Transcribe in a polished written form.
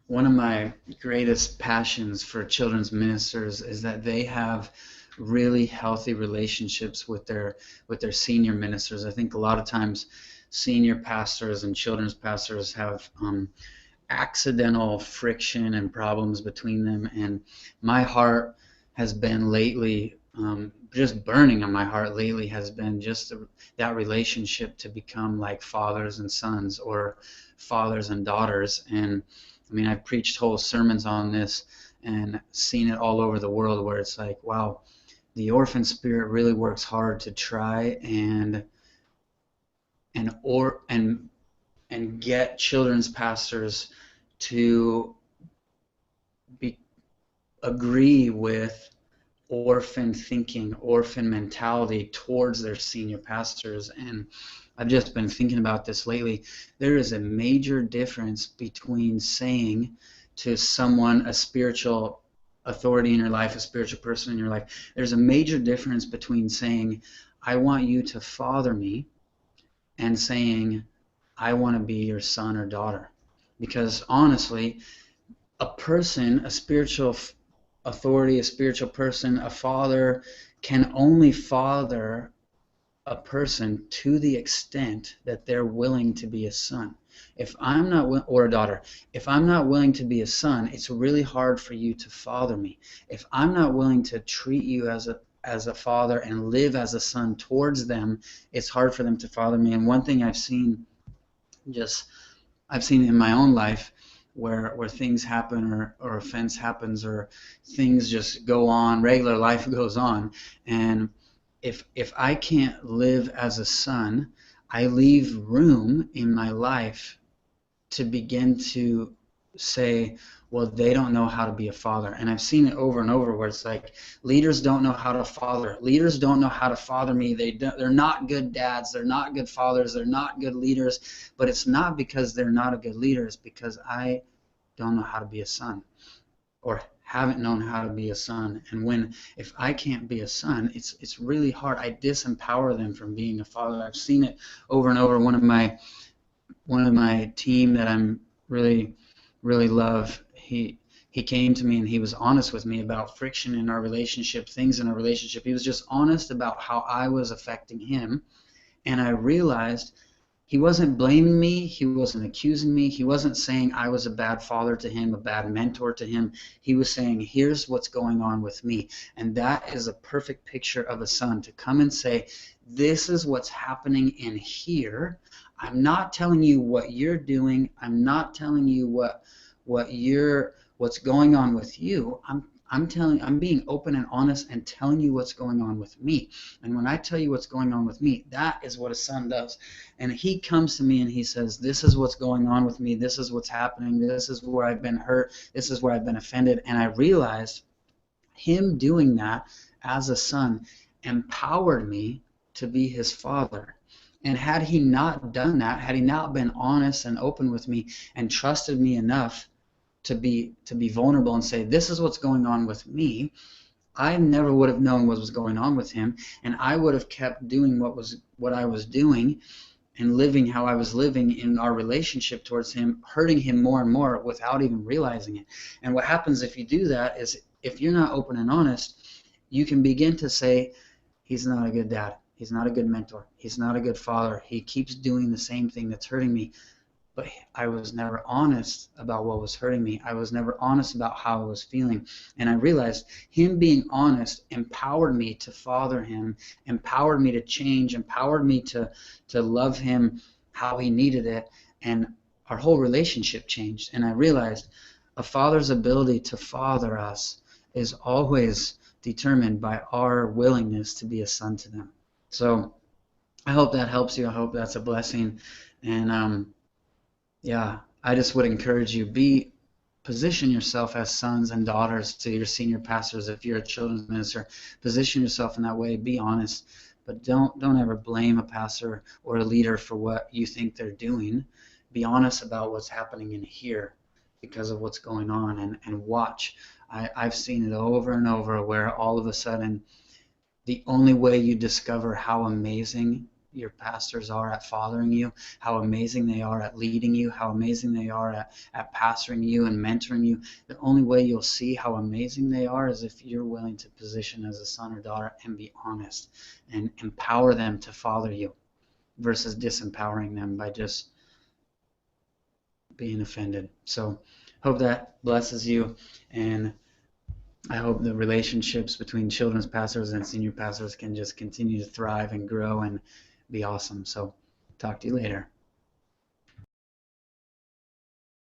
one of my greatest passions for children's ministers is that they have really healthy relationships with their senior ministers. I think a lot of times senior pastors and children's pastors have accidental friction and problems between them, and my heart has been lately, just burning on my heart lately has been just that relationship to become like fathers and sons, or fathers and daughters. And I mean, I've preached whole sermons on this and seen it all over the world, where it's like, wow, the orphan spirit really works hard to try and or and get children's pastors to be, agree with orphan thinking, orphan mentality towards their senior pastors. And I've just been thinking about this lately. There is a major difference between saying to someone, a spiritual authority in your life, a spiritual person in your life, there's a major difference between saying, I want you to father me, and saying, I want to be your son or daughter. Because honestly, a person, a spiritual authority, a spiritual person, a father can only father a person to the extent that they're willing to be a son. If I'm not, or a daughter, if I'm not willing to be a son, it's really hard for you to father me. If I'm not willing to treat you as a father and live as a son towards them, it's hard for them to father me. And one thing just I've seen in my own life, where things happen, or offense happens, or things just go on, regular life goes on, and if I can't live as a son, I leave room in my life to begin to say, well, they don't know how to be a father. And I've seen it over and over, where it's like, leaders don't know how to father. Leaders don't know how to father me. They're not good dads. They're not good fathers. They're not good leaders. But it's not because they're not a good leader. It's because I don't know how to be a son, or haven't known how to be a son. And if I can't be a son, it's really hard. I disempower them from being a father. I've seen it over and over. One of my team that I'm really love, he came to me and he was honest with me about friction in our relationship, things in our relationship. He was just honest about how I was affecting him, and I realized he wasn't blaming me, he wasn't accusing me, he wasn't saying I was a bad father to him, a bad mentor to him. He was saying, here's what's going on with me. And that is a perfect picture of a son, to come and say, this is what's happening in here. I'm not telling you what you're doing. I'm not telling you what's going on with you. I'm being open and honest and telling you what's going on with me. And when I tell you what's going on with me, that is what a son does. And he comes to me and he says, this is what's going on with me. This is what's happening. This is where I've been hurt. This is where I've been offended. And I realized him doing that as a son empowered me to be his father. And had he not done that, had he not been honest and open with me and trusted me enough to be vulnerable and say, this is what's going on with me, I never would have known what was going on with him, and I would have kept doing what I was doing and living how I was living in our relationship towards him, hurting him more and more without even realizing it. And what happens if you do that is, if you're not open and honest, you can begin to say, he's not a good dad, he's not a good mentor, he's not a good father, he keeps doing the same thing that's hurting me. But I was never honest about what was hurting me. I was never honest about how I was feeling. And I realized him being honest empowered me to father him, empowered me to change, empowered me to love him how he needed it. And our whole relationship changed. And I realized a father's ability to father us is always determined by our willingness to be a son to them. So I hope that helps you. I hope that's a blessing. And yeah, I just would encourage you, position yourself as sons and daughters to your senior pastors. If you're a children's minister, position yourself in that way. Be honest, but don't ever blame a pastor or a leader for what you think they're doing. Be honest about what's happening in here because of what's going on, and watch. I've seen it over and over, where all of a sudden the only way you discover how amazing your pastors are at fathering you, how amazing they are at leading you, how amazing they are at pastoring you and mentoring you. The only way you'll see how amazing they are is if you're willing to position as a son or daughter and be honest and empower them to father you versus disempowering them by just being offended. So hope that blesses you, and I hope the relationships between children's pastors and senior pastors can just continue to thrive and grow and be awesome. So talk to you later.